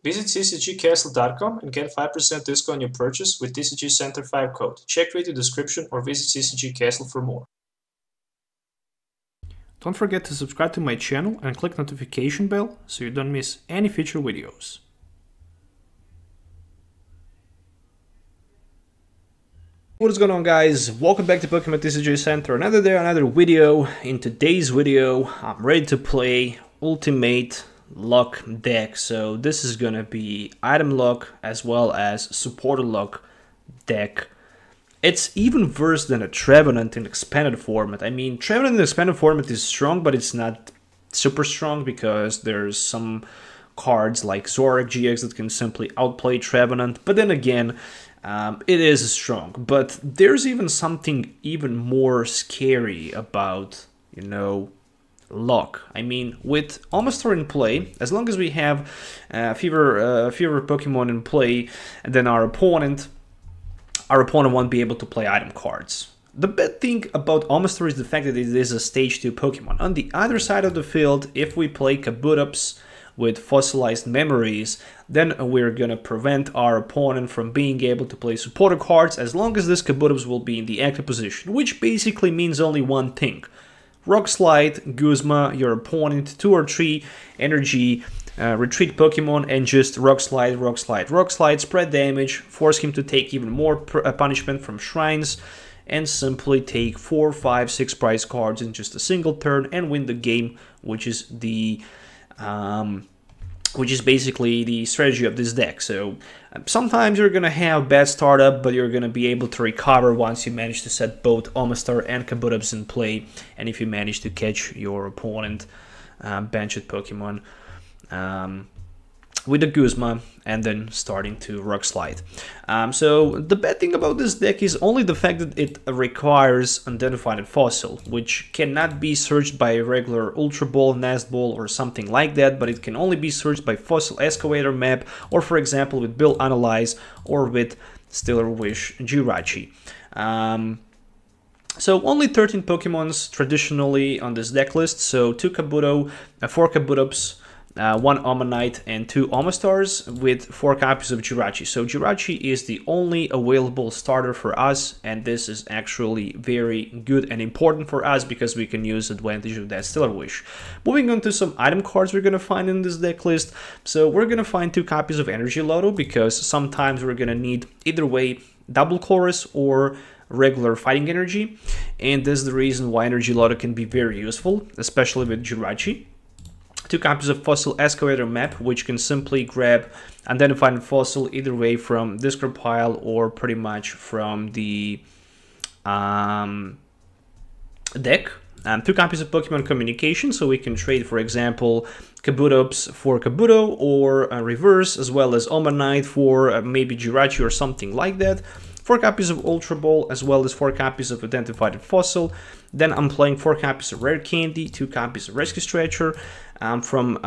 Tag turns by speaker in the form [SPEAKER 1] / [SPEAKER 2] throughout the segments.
[SPEAKER 1] Visit ccgcastle.com and get 5% discount on your purchase with TCG Center 5 code. Check video description or visit CCG Castle for more.
[SPEAKER 2] Don't forget to subscribe to my channel and click notification bell so you don't miss any future videos. What is going on, guys? Welcome back to Pokemon TCG Center. Another day, another video. In today's video, I'm ready to play Ultimate Luck deck. So this is gonna be item luck as well as supporter luck deck. It's even worse than a Trevenant in expanded format. I mean, Trevenant in expanded format is strong, but it's not super strong because there's some cards like Zorak GX that can simply outplay Trevenant. But then again, it is strong. But there's even something even more scary about, luck. I mean, with Omastar in play, as long as we have fewer Pokemon in play, and then our opponent won't be able to play item cards. The bad thing about Omastar is the fact that it is a stage 2 Pokemon. On the other side of the field, if we play Kabutops with Fossilized Memories, then we're gonna prevent our opponent from being able to play supporter cards as long as this Kabutops will be in the active position, which basically means only one thing. Rock Slide, Guzma, your opponent, 2 or 3 energy, retreat Pokemon, and just Rock Slide, Rock Slide, Rock Slide, spread damage, force him to take even more punishment from Shrines, and simply take 4, 5, 6 prize cards in just a single turn and win the game, which is basically the strategy of this deck. So sometimes you're gonna have bad startup, but you're gonna be able to recover once you manage to set both Omastar and Kabutops in play, and if you manage to catch your opponent benched Pokemon with the Guzma and then starting to Rock Slide. So the bad thing about this deck is only the fact that it requires Unidentified Fossil, which cannot be searched by a regular Ultra Ball, Nest Ball, or something like that, but it can only be searched by Fossil Excavator map, or for example with Build Analyze, or with Stellar Wish Jirachi. So only 13 Pokemons traditionally on this deck list, so 4 Kabutops, 1 Omanyte, and 2 Omastars with 4 copies of Jirachi. So Jirachi is the only available starter for us, and this is actually very good and important for us because we can use advantage of that Stellar Wish. Moving on to some item cards we're going to find in this deck list. So we're going to find 2 copies of Energy Lotto because sometimes we're going to need either way double chorus or regular fighting energy, and this is the reason why Energy Lotto can be very useful, especially with Jirachi. 2 copies of Fossil Excavator map, which can simply grab Unidentified Fossil either way from discard pile or pretty much from the deck. 2 copies of Pokemon Communication, so we can trade, for example, Kabutops for Kabuto, or reverse, as well as Omanyte for maybe Jirachi or something like that. 4 copies of Ultra Ball, as well as 4 copies of Identified Fossil. Then I'm playing 4 copies of Rare Candy, 2 copies of Rescue Stretcher, from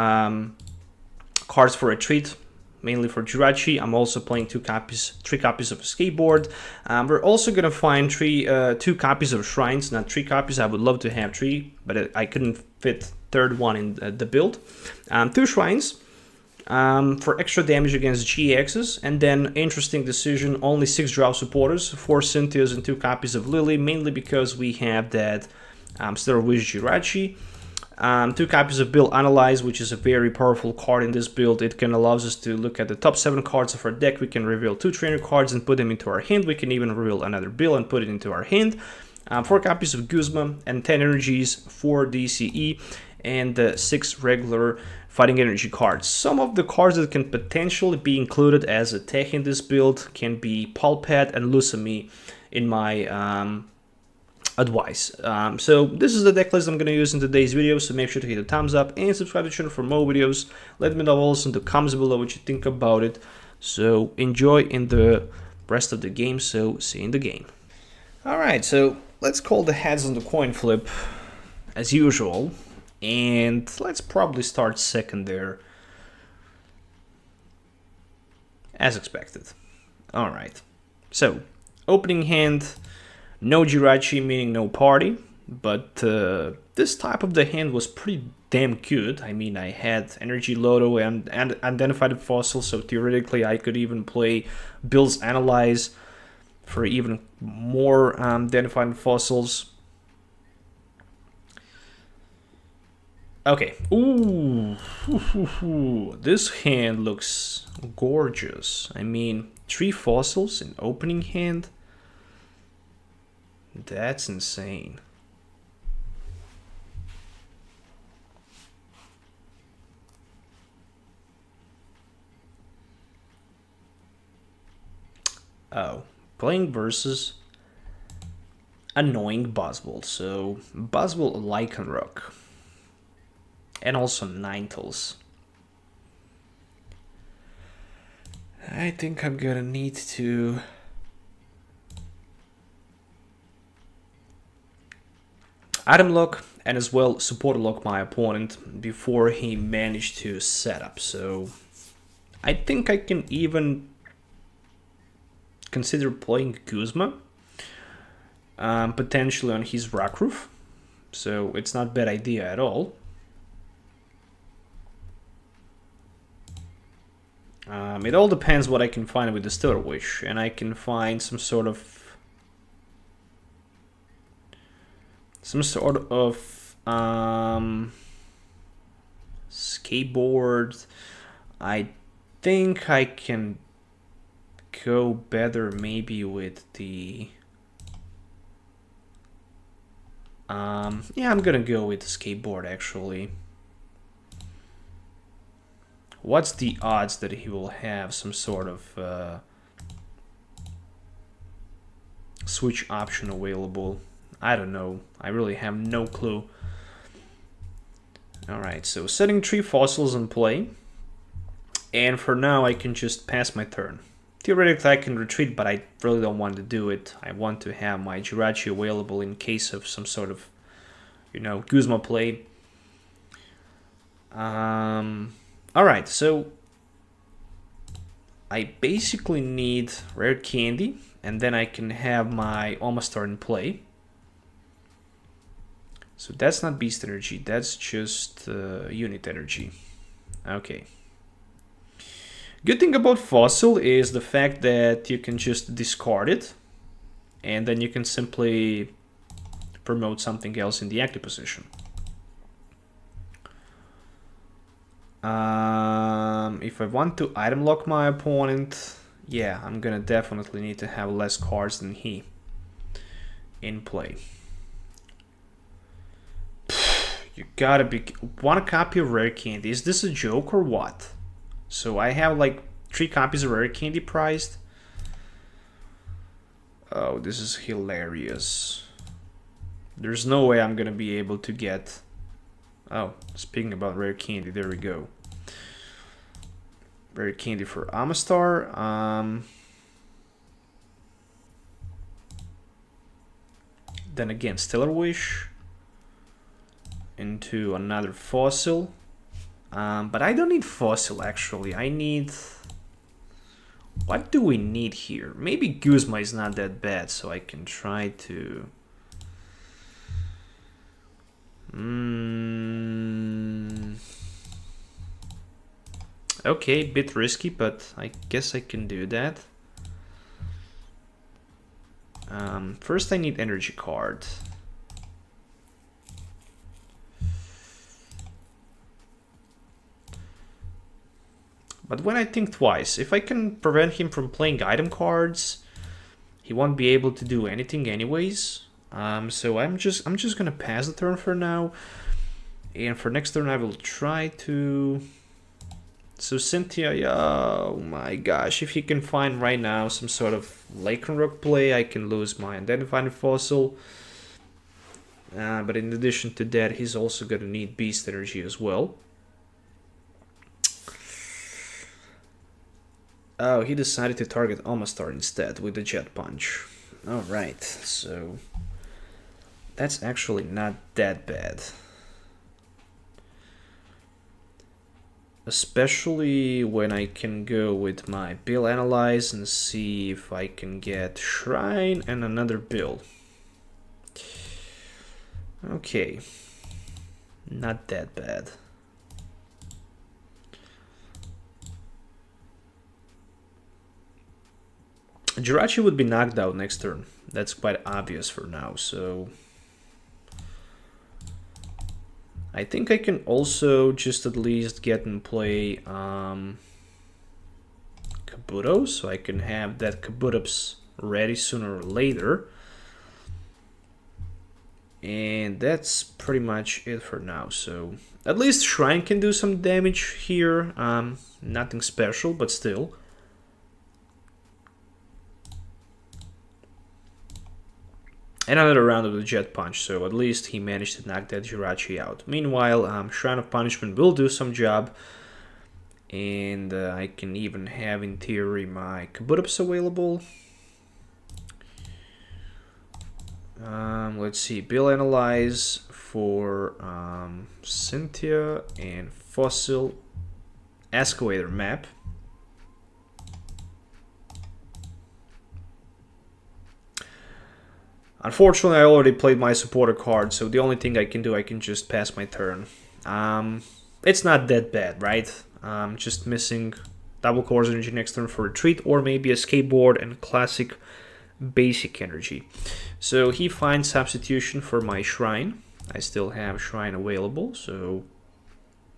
[SPEAKER 2] cards for Retreat, mainly for Jirachi. I'm also playing 3 copies of Skateboard. We're also gonna find 2 copies of Shrines, not 3 copies. I would love to have 3, but I couldn't fit third one in the build. 2 Shrines. For extra damage against GXs, and then interesting decision, only 6 draw supporters, 4 Cynthias and 2 copies of Lily, mainly because we have that Stellar Wish Jirachi. 2 copies of Build Analyze, which is a very powerful card in this build. It can allows us to look at the top 7 cards of our deck. We can reveal 2 trainer cards and put them into our hand. We can even reveal another Bill and put it into our hand. 4 copies of Guzma and 10 energies for DCE, and 6 regular fighting energy cards. Some of the cards that can potentially be included as a tech in this build can be Pulpad and Lucami in my advice. So this is the deck list I'm going to use in today's video, so make sure to hit the thumbs up and subscribe to the channel for more videos. Let me know also in the comments below what you think about it. So enjoy in the rest of the game, so see you in the game. Alright, so let's call the heads on the coin flip as usual. And let's probably start second there, as expected. Alright, so opening hand, no Jirachi, meaning no party. but this type of the hand was pretty damn good. I mean, I had Energy Loto and Identified Fossil, so theoretically I could even play Bill's Analyze for even more Identified Fossils. Okay. Ooh. This hand looks gorgeous. I mean, 3 fossils in opening hand. That's insane. Oh, playing versus annoying Buzzwole. So Buzzwole Lycanroc. And also Ninetales. I think I'm gonna need to item lock and as well support lock my opponent before he managed to set up. So I think I can even consider playing Guzma potentially on his Rockruff. So it's not a bad idea at all. It all depends what I can find with the Stellar Wish, and I can find some sort of skateboard. I think I can go better maybe with the yeah, I'm gonna go with the skateboard actually. What's the odds that he will have some sort of switch option available? I don't know. I really have no clue. Alright, so setting 3 fossils in play. And for now I can just pass my turn. Theoretically I can retreat, but I really don't want to do it. I want to have my Jirachi available in case of some sort of, you know, Guzma play. Alright, so I basically need Rare Candy, and then I can have my Omastar in play. So that's not Beast Energy, that's just Unit Energy. Okay. Good thing about Fossil is the fact that you can just discard it, and then you can simply promote something else in the active position. If I want to item lock my opponent, yeah, I'm gonna definitely need to have less cards than he in play. You gotta be... Want a copy of Rare Candy? Is this a joke or what? So I have like 3 copies of Rare Candy prized. Oh, this is hilarious. There's no way I'm gonna be able to get... Oh, speaking about Rare Candy, there we go. Rare Candy for Omastar. Then again, Stellar Wish into another Fossil. But I don't need Fossil actually. I need... What do we need here? Maybe Guzma is not that bad, so I can try to... Okay, bit risky, but I guess I can do that. First I need energy card. But when I think twice, if I can prevent him from playing item cards, he won't be able to do anything anyways. So I'm just gonna pass the turn for now. And for next turn I will try to... So Cynthia, yeah, oh my gosh, if he can find right now some sort of Lycanroc play, I can lose my Identified Fossil. But in addition to that, he's also gonna need Beast Energy as well. Oh, he decided to target Omastar instead with the Jet Punch. Alright, so that's actually not that bad. Especially when I can go with my Bill Analyze and see if I can get Shrine and another Bill. Okay, not that bad. Jirachi would be knocked out next turn. That's quite obvious for now, so I think I can also just at least get and play Kabuto, so I can have that Kabutops ready sooner or later. And that's pretty much it for now. So at least Shrine can do some damage here. Nothing special, but still. And another round of the Jet Punch, so at least he managed to knock that Jirachi out. Meanwhile, Shrine of Punishment will do some job. And I can even have, in theory, my Kabutops available. Let's see, Bill Analyze for Cynthia and Fossil Excavator map. Unfortunately, I already played my supporter card, so the only thing I can do, I can just pass my turn. It's not that bad, right? Just missing double Core's energy next turn for retreat, or maybe a skateboard and classic basic energy. So he finds substitution for my Shrine. I still have Shrine available, so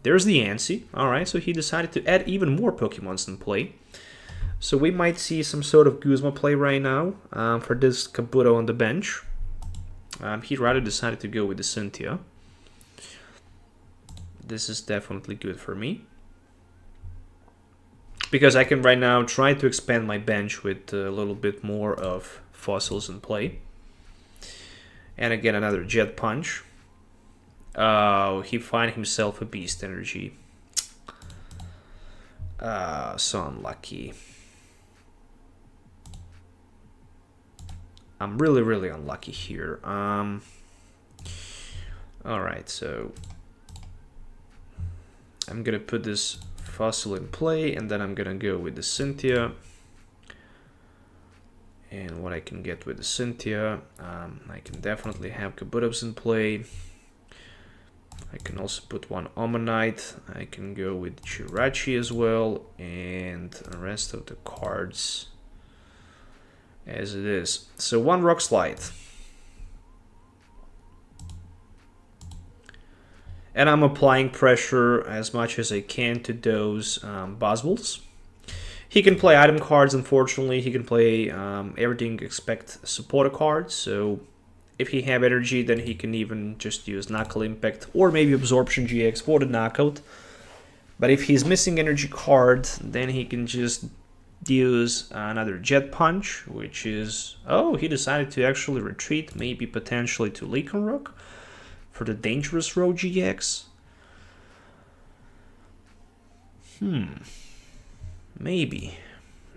[SPEAKER 2] there's the Ansi. Alright, so he decided to add even more Pokemons in play. So we might see some sort of Guzma play right now for this Kabuto on the bench. He rather decided to go with the Cynthia. This is definitely good for me, because I can right now try to expand my bench with a little bit more of fossils in play. And again, another Jet Punch. Oh, he find himself a Beast Energy. So unlucky. I'm really, really unlucky here. Alright, so I'm gonna put this Fossil in play, and then I'm gonna go with the Cynthia. And what I can get with the Cynthia, I can definitely have Kabutops in play. I can also put one Omanite. I can go with Jirachi as well, and the rest of the cards as it is. So one Rock Slide. And I'm applying pressure as much as I can to those Boswells. He can play item cards, unfortunately. He can play everything except supporter cards. So if he have energy, then he can even just use Knuckle Impact or maybe Absorption GX for the knockout. But if he's missing energy card, then he can just use another Jet Punch, which is... Oh, he decided to actually retreat, maybe potentially to Lycanroc for the dangerous Rouge GX. Maybe.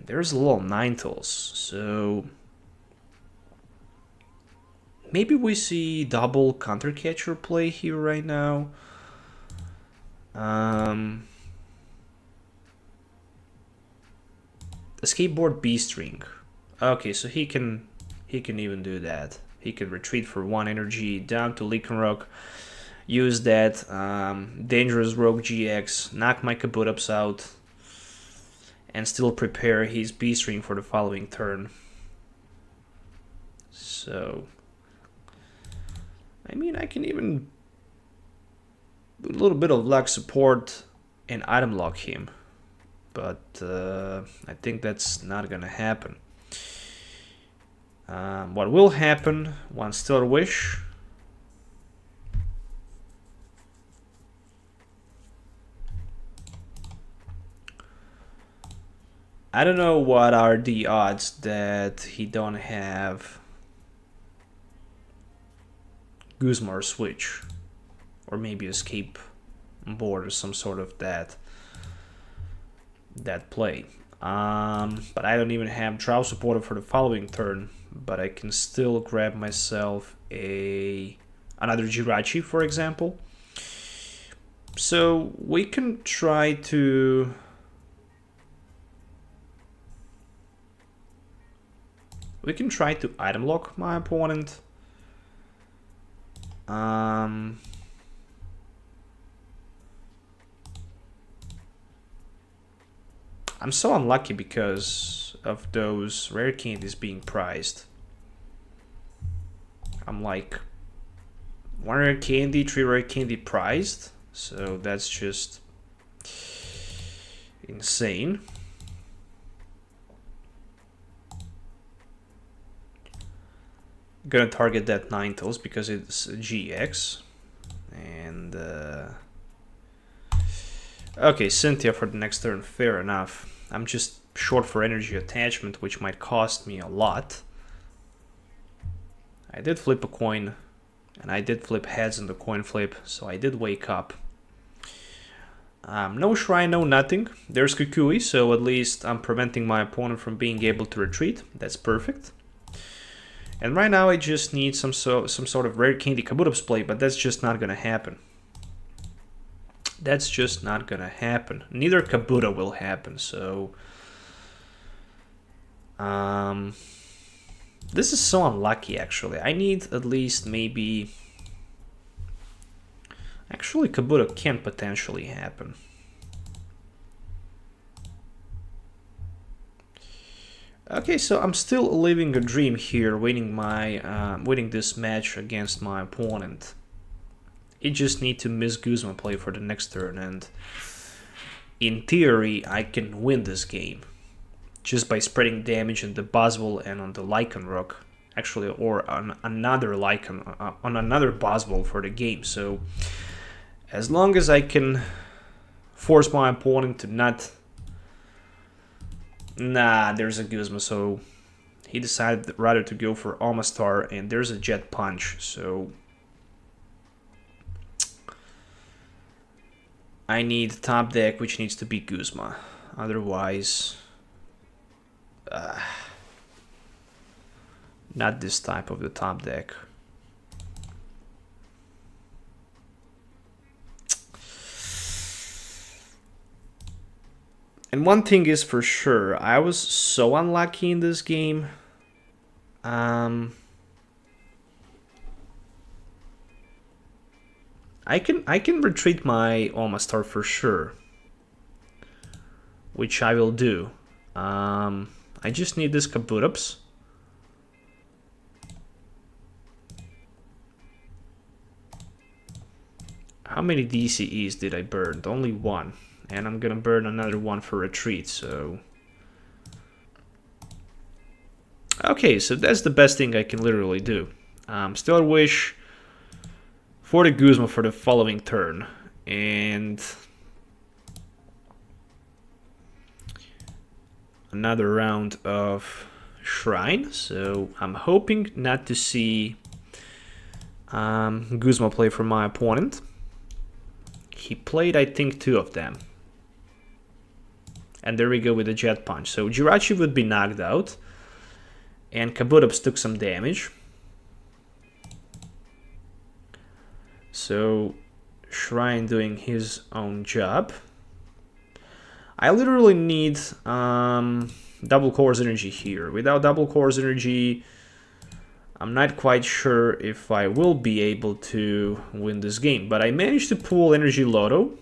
[SPEAKER 2] There's a little Ninetales, so... Maybe we see double Counter Catcher play here right now. A Skateboard Beast Ring. Okay, so he can even do that. He can retreat for one energy down to Lycanroc, use that dangerous Rogue GX, knock my Kabutops out, and still prepare his Beast Ring for the following turn. So, I mean, I can even do a little bit of luck support and item lock him, but I think that's not gonna happen. What will happen? One Stellar Wish. I don't know what are the odds that he don't have Guzma or Switch, or maybe Escape Board or some sort of that play. But I don't even have Drow supported for the following turn, but I can still grab myself another Jirachi, for example. So we can try to item lock my opponent. I'm so unlucky because of those rare candies being prized. I'm like 1 rare candy, 3 rare candy prized, so that's just insane. Gonna target that Ninetales because it's GX. And okay, Cynthia for the next turn, fair enough. I'm just short for energy attachment, which might cost me a lot. I did flip a coin, and I did flip heads in the coin flip, so I did wake up. No shrine, no nothing. There's Kukui, so at least I'm preventing my opponent from being able to retreat. That's perfect. And right now I just need some sort of rare candy Kabutops play, but that's just not gonna happen. That's just not gonna happen. Neither Kabuto will happen, so this is so unlucky actually. I need at least maybe... Actually, Kabuto can potentially happen. Okay, so I'm still living a dream here, winning this match against my opponent. It just need to miss Guzma play for the next turn, and in theory, I can win this game just by spreading damage on the Boswell and on the Lycanroc, actually, or on another Lycan, on another Boswell for the game. So as long as I can force my opponent to not... Nah, there's a Guzma, so he decided rather to go for Omastar, and there's a Jet Punch, so I need top deck, which needs to be Guzma. Otherwise, not this type of the top deck. And one thing is for sure, I was so unlucky in this game. I can retreat my Omastar for sure, which I will do. I just need this Kabutops. How many DCEs did I burn? Only 1. And I'm gonna burn another 1 for retreat, so... Okay, so that's the best thing I can literally do. Stellar Wish for the Guzma for the following turn. And... another round of Shrine, so I'm hoping not to see Guzma play for my opponent. He played, I think, 2 of them. And there we go with the Jet Punch. So Jirachi would be knocked out. And Kabutops took some damage. So Shrine doing his own job. I literally need double Core's energy here. Without double Core's energy, I'm not quite sure if I will be able to win this game. But I managed to pull Energy Lotto.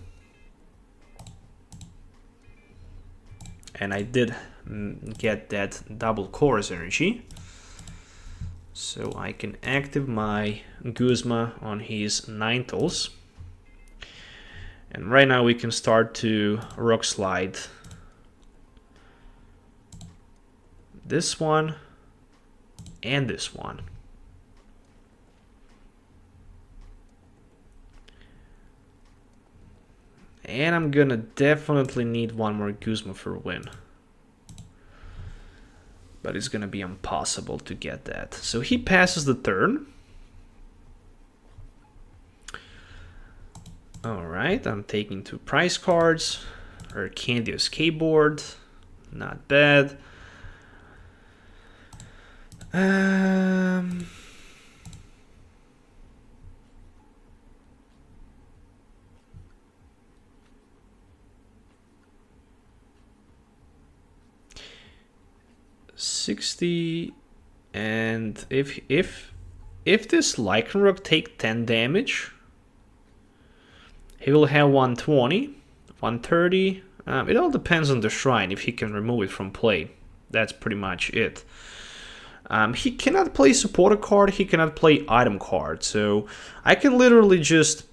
[SPEAKER 2] And I did get that double Core's energy. So I can active my Guzma on his Ninetales. And right now we can start to Rock Slide this one and this one. And I'm gonna definitely need 1 more Guzma for a win. But it's gonna be impossible to get that. So he passes the turn. Alright, I'm taking 2 prize cards. Or Candy Skateboard. Not bad. $60, and if if this Lycanroc take 10 damage, he will have 120, 130. It all depends on the shrine, if he can remove it from play. That's pretty much it. He cannot play supporter card, he cannot play item card, so I can literally just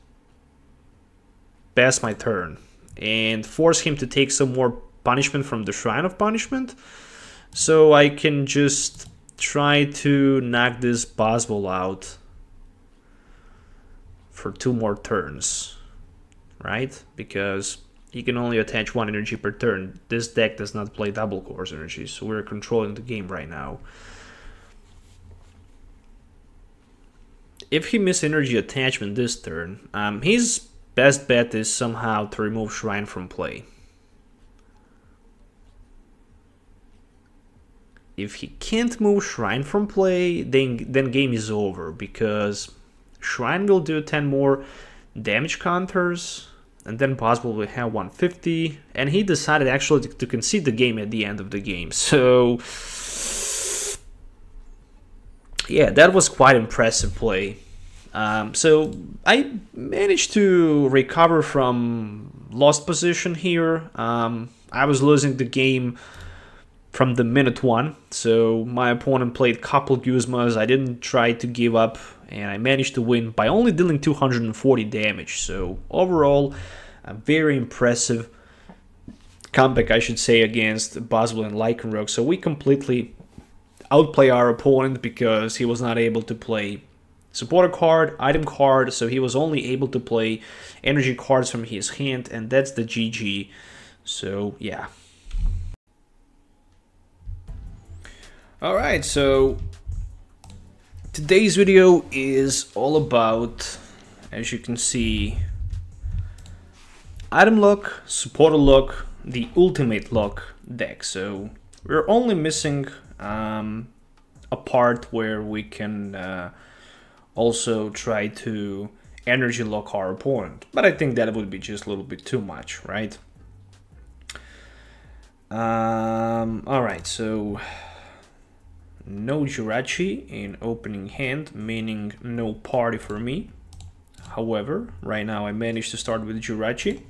[SPEAKER 2] pass my turn and force him to take some more punishment from the Shrine of Punishment, so I can just try to knock this boss ball out for 2 more turns, right? Because he can only attach 1 energy per turn. This deck does not play double course energy, so we're controlling the game right now. If he misses energy attachment this turn, his best bet is somehow to remove Shrine from play. If he can't move Shrine from play, then game is over, because Shrine will do 10 more damage counters, and then Possible will have 150, and he decided actually to concede the game at the end of the game. So yeah, that was quite impressive play. So I managed to recover from lost position here. I was losing the game from the minute 1, so my opponent played couple Guzmas. I didn't try to give up, and I managed to win by only dealing 240 damage. So overall, a very impressive comeback, I should say, against Boswell and Lycanroc. So we completely outplay our opponent because he was not able to play supporter card, item card, so he was only able to play energy cards from his hand, and that's the GG. So yeah. Alright, so today's video is all about, as you can see, item lock, supporter lock, the ultimate lock deck. So we're only missing a part where we can also try to energy lock our opponent, but I think that would be just a little bit too much, right? Alright, so no Jirachi in opening hand, meaning no party for me. However, right now I managed to start with Jirachi,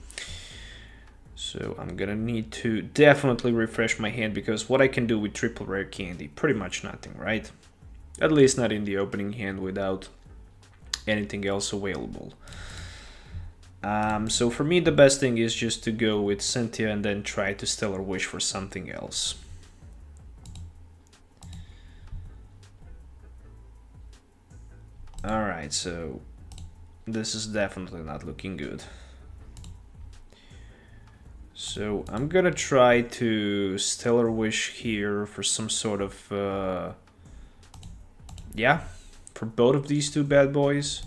[SPEAKER 2] so I'm gonna need to definitely refresh my hand, because what I can do with triple rare candy, pretty much nothing, right? At least not in the opening hand without anything else available. So for me the best thing is just to go with Cynthia and then try to Stellar Wish for something else. Alright, so this is definitely not looking good. So I'm gonna try to Stellar Wish here for some sort of yeah, for both of these two bad boys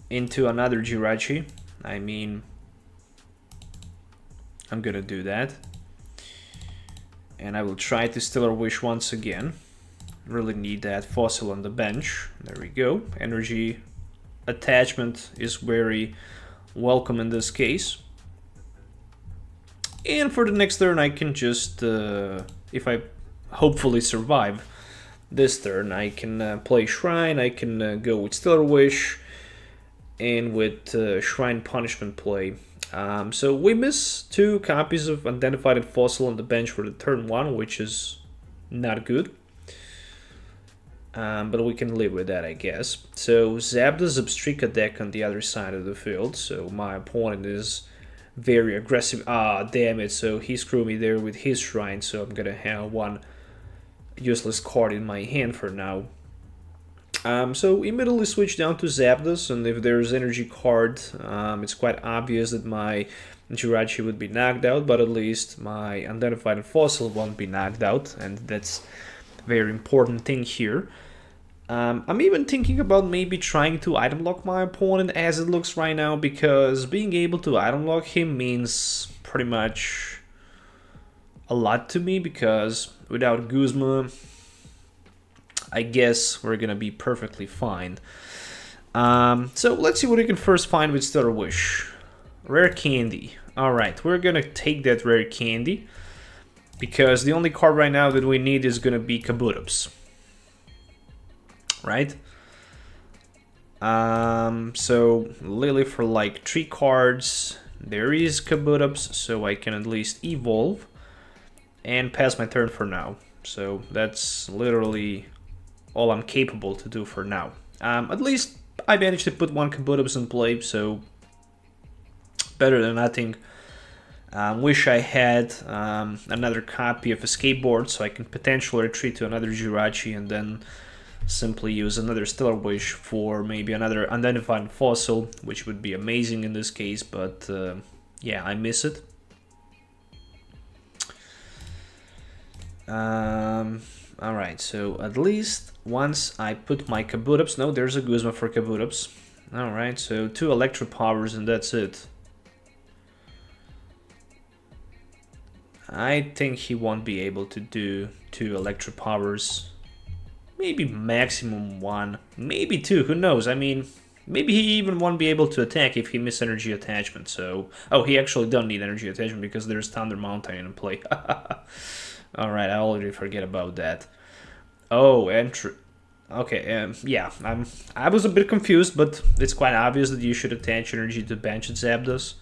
[SPEAKER 2] into another Jirachi. I mean, I'm gonna do that, and I will try to Stellar Wish once again. Really need that fossil on the bench. There we go. Energy attachment is very welcome in this case. And for the next turn I can just, if I hopefully survive this turn, I can play Shrine, I can go with Stellar Wish, and with Shrine Punishment play. So we miss 2 copies of Identified Fossil on the bench for the turn 1, which is not good. But we can live with that, I guess. So Zapdos Obstrika deck on the other side of the field, so my opponent is very aggressive. Ah, damn it, so he screwed me there with his Shrine, so I'm gonna have 1 useless card in my hand for now. So immediately switch down to Zapdos, and if there's energy card, it's quite obvious that my Jirachi would be knocked out, but at least my Identified Fossil won't be knocked out, and that's a very important thing here. I'm even thinking about maybe trying to item lock my opponent as it looks right now, because being able to item lock him means pretty much a lot to me, because without Guzma, I guess we're gonna be perfectly fine. So let's see what we can first find with Stellar Wish. Rare Candy. Alright, we're gonna take that Rare Candy, because the only card right now that we need is gonna be Kabutops. Right? So Lily for like 3 cards. There is Kabutops, so I can at least evolve and pass my turn for now. So that's literally all I'm capable to do for now. At least I managed to put 1 Kabutops in play, so better than nothing. Wish I had another copy of a skateboard so I can potentially retreat to another Jirachi and then simply use another Stellar Wish for maybe another unidentified fossil, which would be amazing in this case, but yeah, I miss it. Alright, so at least once I put my Kabutops, no, there's a Guzma for Kabutops. Alright, so 2 Electro Powers and that's it. I think he won't be able to do 2 Electro Powers. Maybe maximum 1, maybe 2, who knows? I mean, maybe he even won't be able to attack if he misses energy attachment, so... Oh, he actually don't need energy attachment because there's Thunder Mountain in play. Alright, I already forget about that. Oh, entry... Okay, yeah, I was a bit confused, but it's quite obvious that you should attach energy to Banshee Zapdos.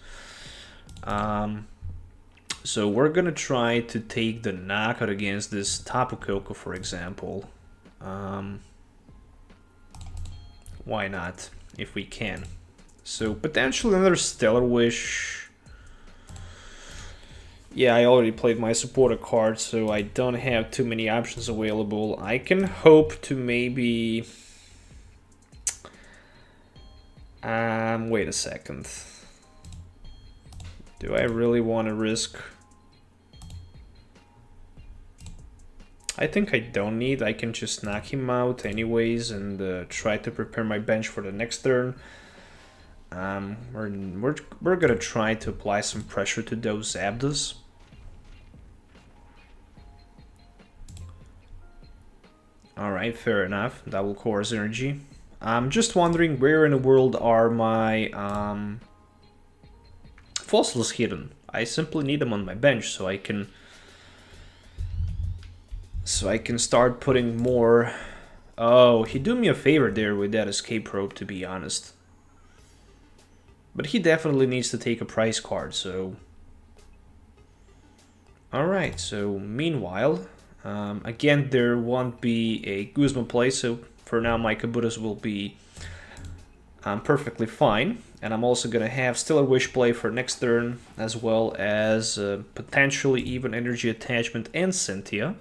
[SPEAKER 2] So we're gonna try to take the knockout against this Tapu Koko, for example. Why not, if we can? So potentially another Stellar Wish. Yeah, I already played my supporter card, so I don't have too many options available. I can hope to maybe... wait a second. Do I really want to risk... I think I don't need. I can just knock him out anyways and try to prepare my bench for the next turn. We're gonna try to apply some pressure to those Zapdos. Alright, fair enough. Double Core's energy. I'm just wondering where in the world are my fossils hidden. I simply need them on my bench so I can start putting more. Oh, he do me a favor there with that escape probe, to be honest. But he definitely needs to take a prize card, so... Alright, so meanwhile, again, there won't be a Guzma play, so for now my Kabutops will be perfectly fine. And I'm also going to have Stellar Wish play for next turn, as well as potentially even Energy Attachment and Cynthia.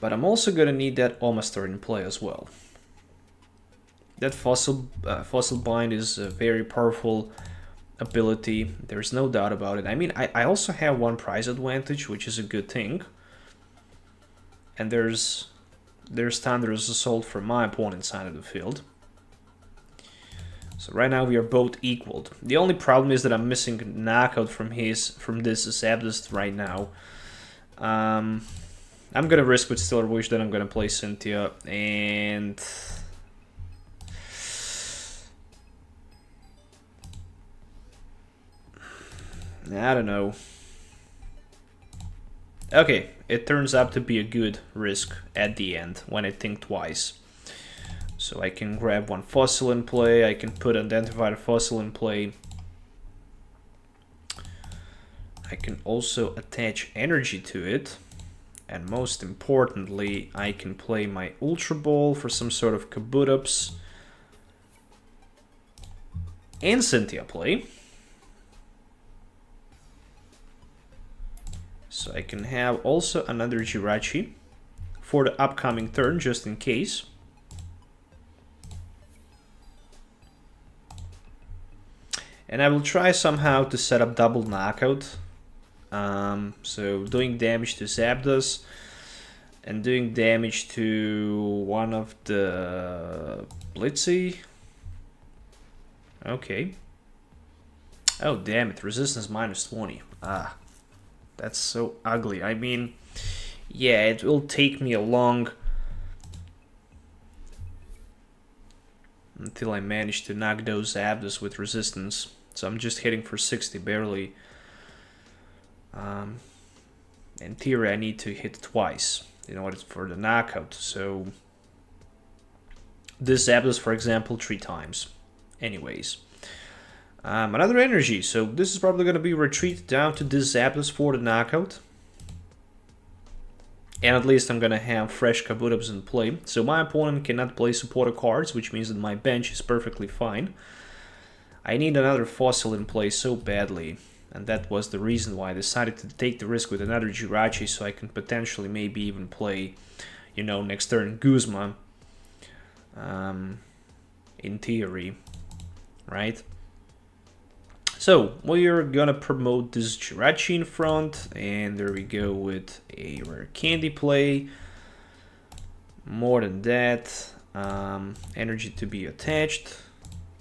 [SPEAKER 2] But I'm also going to need that Omastar in play as well. That Fossil Bind is a very powerful ability. There's no doubt about it. I mean, I also have 1 prize advantage, which is a good thing. And there's Thunderous Assault from my opponent's side of the field. So right now we are both equaled. The only problem is that I'm missing knockout from this Zapdos right now. I'm gonna risk with Stellar Wish, then I'm gonna play Cynthia, and... I don't know. Okay, it turns out to be a good risk at the end, when I think twice. So I can grab 1 fossil in play, I can put Identified Fossil in play. I can also attach energy to it. And most importantly, I can play my Ultra Ball for some sort of Kabutops and Cynthia play. So I can have also another Jirachi for the upcoming turn, just in case. And I will try somehow to set up double knockout. So doing damage to Zapdos and doing damage to one of the Blitzy. Okay. Oh damn it, resistance minus 20. Ah, that's so ugly. I mean, yeah, it will take me a long until I manage to knock those Zapdos with resistance. So I'm just hitting for 60 barely. In theory, I need to hit twice in order for the knockout, so this Zapdos, for example, 3 times. Anyways. Another energy, so this is probably going to be retreat down to this Zapdos for the knockout. And at least I'm going to have fresh Kabutops in play. So my opponent cannot play supporter cards, which means that my bench is perfectly fine. I need another fossil in play so badly. And that was the reason why I decided to take the risk with another Jirachi, so I can potentially maybe even play, you know, next turn Guzma. In theory, right? So we are gonna promote this Jirachi in front, and there we go with a rare candy play. More than that, energy to be attached,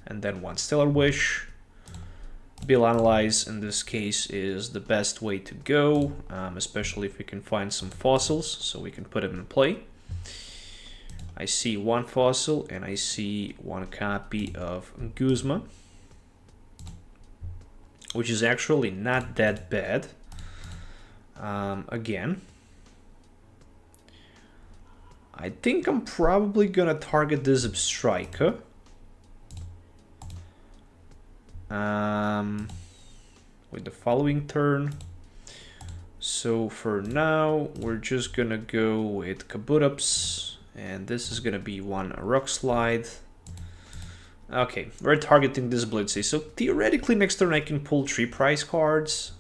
[SPEAKER 2] and then 1 Stellar Wish. Bill Analyze in this case is the best way to go, especially if we can find some fossils, so we can put them in play. I see 1 fossil, and I see 1 copy of Guzma, which is actually not that bad. Again, I think I'm probably gonna target this Zebstrika. With the following turn. So for now, we're just gonna go with Kabutops, and this is gonna be 1 Rock Slide. Okay, we're targeting this Blitzy, so theoretically next turn I can pull 3 prize cards.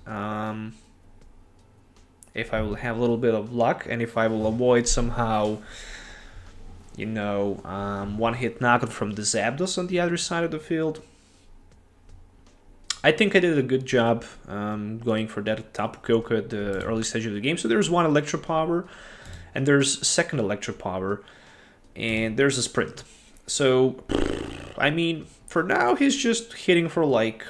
[SPEAKER 2] If I will have a little bit of luck, and if I will avoid somehow, you know, 1-hit knockout from the Zapdos on the other side of the field. I think I did a good job going for that Tapu Koko at the early stage of the game. So there's 1 Electro Power, and there's 2nd Electro Power, and there's a Sprint. So, I mean, for now he's just hitting for like...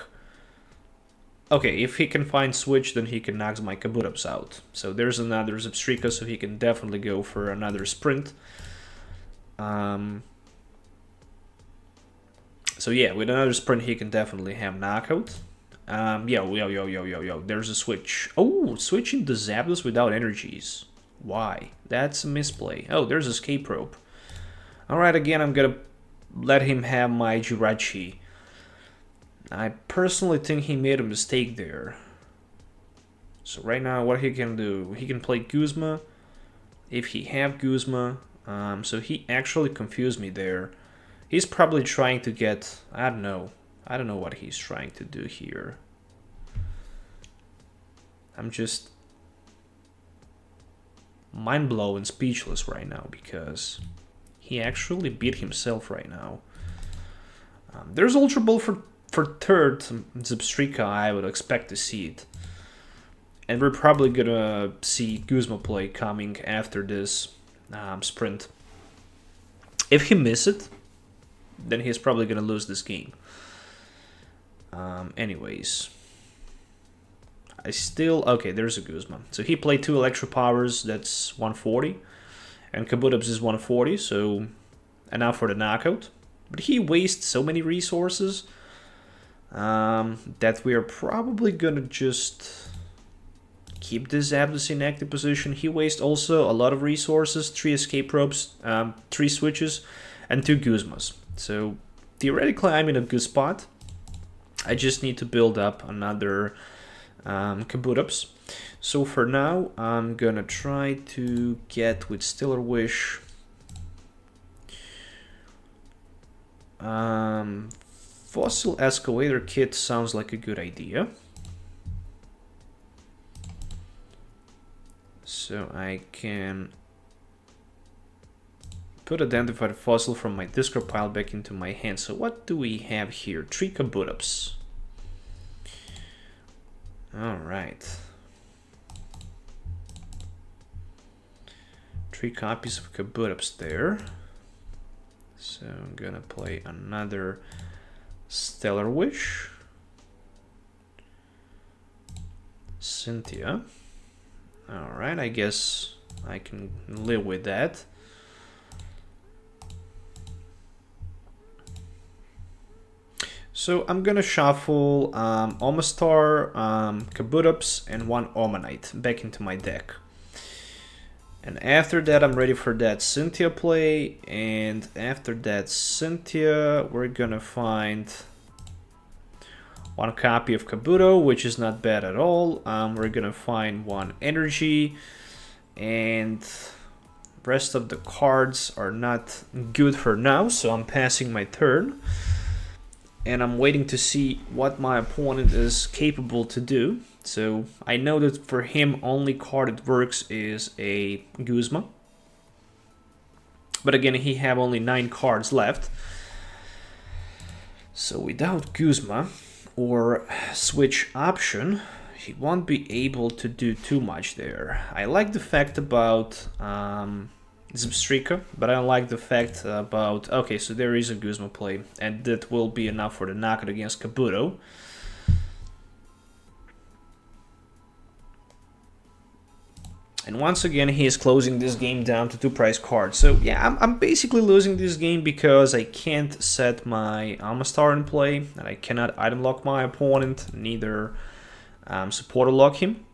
[SPEAKER 2] Okay, if he can find Switch, then he can knock my Kabutops out. So there's another Zebstrika, so he can definitely go for another Sprint. So yeah, with another Sprint, he can definitely have knockout. Yo, there's a Switch. Oh, switching the Zapdos without energies. Why? That's a misplay. Oh, there's Escape Rope. Alright, again, I'm gonna let him have my Jirachi. I personally think he made a mistake there. So right now, what he can do, he can play Guzma. If he have Guzma, so he actually confused me there. He's probably trying to get, I don't know what he's trying to do here. I'm just mind blown and speechless right now because he actually beat himself right now. There's Ultra Ball for 3rd Zebstrika, I would expect to see it. And we're probably gonna see Guzma play coming after this Sprint. If he misses it, then he's probably gonna lose this game. Anyways, I still... Okay, there's a Guzma. So he played 2 Electro Powers, that's 140. And Kabutops is 140, so enough for the knockout. But he wastes so many resources that we are probably gonna just keep this Zapdos in active position. He wastes also a lot of resources, 3 Escape Ropes, 3 Switches, and 2 Guzmas. So theoretically I'm in a good spot. I just need to build up another Kabutops. So for now I'm gonna try to get with Stellar Wish Fossil Excavator Kit sounds like a good idea. So I can put Identified Fossil from my discard pile back into my hand. So what do we have here? 3 Kabutops. Alright. 3 copies of Kabutops there. So I'm gonna play another Stellar Wish. Cynthia. Alright, I guess I can live with that. So I'm gonna shuffle Omastar, Kabutops, and 1 Omanite back into my deck. And after that, I'm ready for that Cynthia play. And after that Cynthia, we're gonna find one copy of Kabuto, which is not bad at all. We're gonna find one energy, and rest of the cards are not good for now, so I'm passing my turn. And I'm waiting to see what my opponent is capable to do. So I know that for him, only card that works is a Guzma. But again, he have only 9 cards left. So without Guzma or switch option, he won't be able to do too much there. I like the fact about Zebstrika, but I don't like the fact about... Okay, so there is a Guzma play, and that will be enough for the knockout against Kabuto. And once again, he is closing this game down to 2 prize cards. So yeah, I'm basically losing this game because I can't set my Omastar in play, and I cannot item lock my opponent, neither supporter lock him.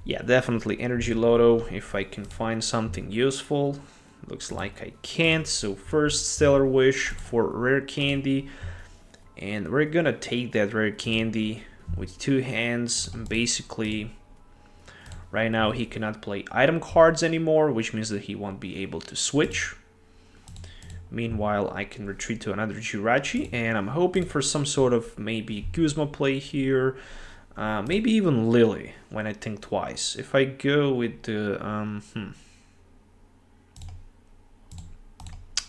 [SPEAKER 2] Yeah, definitely Energy Lotto if I can find something useful. Looks like I can't, so first Stellar Wish for Rare Candy. And we're gonna take that Rare Candy with 2 hands. And basically, right now he cannot play item cards anymore, which means that he won't be able to switch. Meanwhile, I can retreat to another Jirachi, and I'm hoping for some sort of maybe Guzma play here. Maybe even Lily, when I think twice. If I go with the...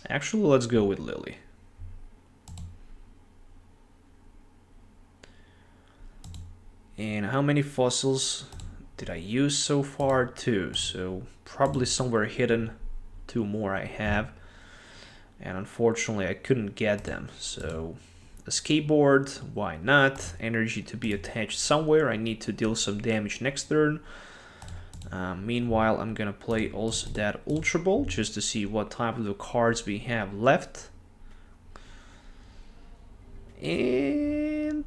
[SPEAKER 2] Actually, let's go with Lily. And how many fossils did I use so far? 2, so probably somewhere hidden 2 more I have. And unfortunately I couldn't get them, so a skateboard, why not? Energy to be attached somewhere. I need to deal some damage next turn. Meanwhile, I'm gonna play also that Ultra Ball just to see what type of the cards we have left. And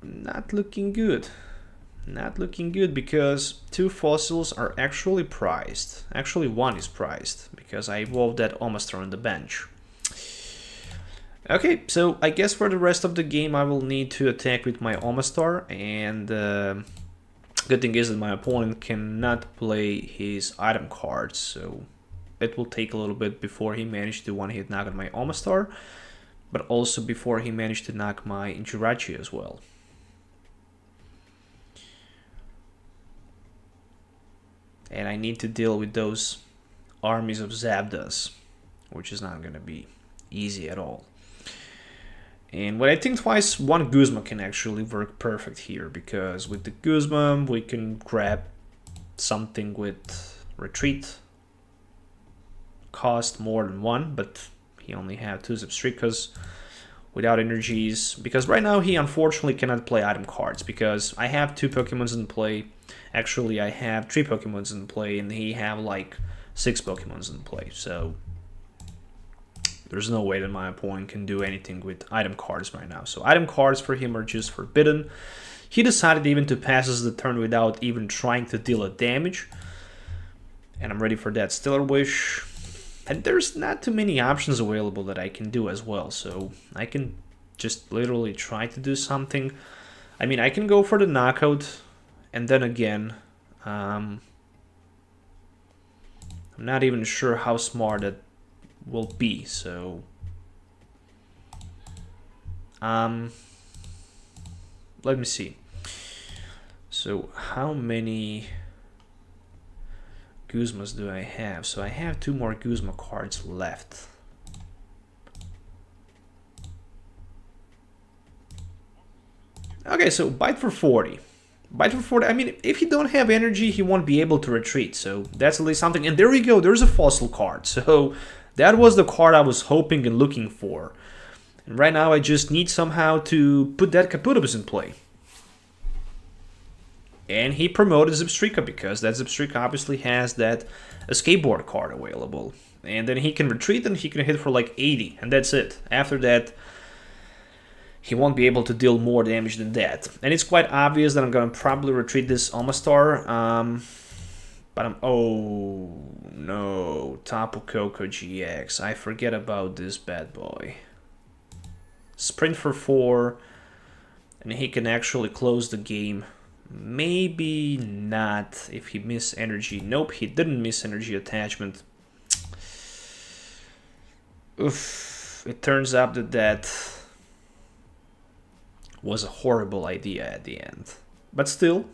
[SPEAKER 2] not looking good. Not looking good because 2 fossils are actually prized. Actually, 1 is prized because I evolved that Omastar on the bench. Okay, so I guess for the rest of the game I will need to attack with my Omastar, and good thing is that my opponent cannot play his item cards, so it will take a little bit before he managed to one-hit knock on my Omastar, but also before he managed to knock my Jirachi as well. And I need to deal with those armies of Zapdos, which is not going to be easy at all. And when I think twice, 1 Guzma can actually work perfect here, because with the Guzma we can grab something with retreat, cost more than 1, but he only had 2 Zebstrikas without energies, because right now he unfortunately cannot play item cards, because I have 2 Pokemons in play. Actually, I have 3 Pokemons in play, and he have like 6 Pokemons in play, so there's no way that my opponent can do anything with item cards right now. So item cards for him are just forbidden. He decided even to pass us the turn without even trying to deal a damage. And I'm ready for that Stellar Wish. And there's not too many options available that I can do as well. So I can just literally try to do something. I mean, I can go for the knockout. And then again, I'm not even sure how smart that will be, so let me see. So how many Guzmas do I have? So I have 2 more Guzma cards left. Okay, so bite for 40. Bite for 40, I mean, if he don't have energy, he won't be able to retreat, so that's at least something. And there we go, there's a fossil card, so that was the card I was hoping and looking for. And right now I just need somehow to put that Kabutops in play. And he promoted Zebstrika because that Zebstrika obviously has that escape board card available. And then he can retreat and he can hit for like 80, and that's it. After that, he won't be able to deal more damage than that. And it's quite obvious that I'm going to probably retreat this Omastar. But oh no, Tapu Koko GX. I forget about this bad boy. Sprint for 4, and he can actually close the game. Maybe not if he missed energy. Nope, he didn't miss energy attachment. Oof, it turns out that that was a horrible idea at the end. But still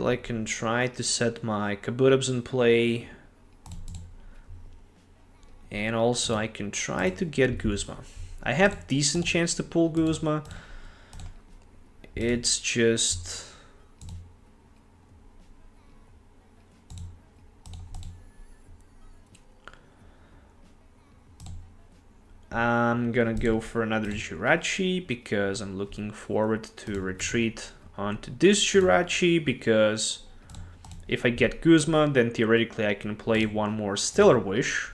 [SPEAKER 2] I can try to set my Kabutops in play. And also I can try to get Guzma. I have decent chance to pull Guzma. It's just... I'm gonna go for another Jirachi because I'm looking forward to retreat onto this Jirachi, because if I get Guzma, then theoretically I can play one more Stellar Wish.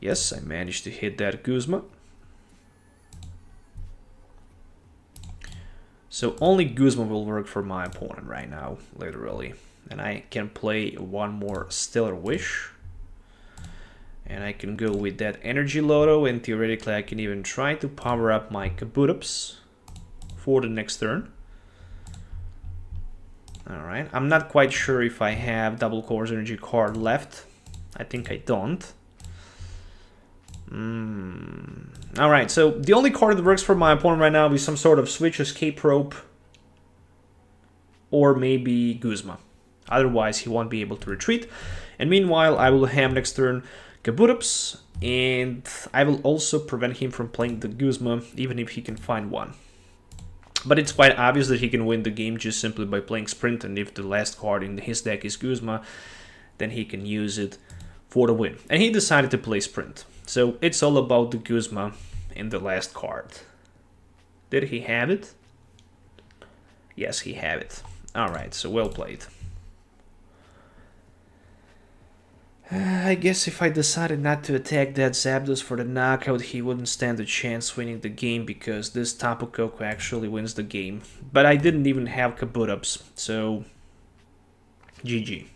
[SPEAKER 2] Yes, I managed to hit that Guzma. So only Guzma will work for my opponent right now, literally. And I can play one more Stellar Wish. And I can go with that Energy Loto, and theoretically I can even try to power up my Kabutops for the next turn. Alright, I'm not quite sure if I have Double Course Energy card left. I think I don't. Alright, so the only card that works for my opponent right now is some sort of Switch Escape Rope, or maybe Guzma. Otherwise he won't be able to retreat. And meanwhile I will have next turn Kabutops, and I will also prevent him from playing the Guzma, even if he can find one. But it's quite obvious that he can win the game just simply by playing Sprint, and if the last card in his deck is Guzma, then he can use it for the win. And he decided to play Sprint. So it's all about the Guzma in the last card. Did he have it? Yes, he had it. Alright, so well played. I guess if I decided not to attack that Zapdos for the knockout, he wouldn't stand a chance winning the game, because this Tapu Koko actually wins the game. But I didn't even have Kabutops, so GG.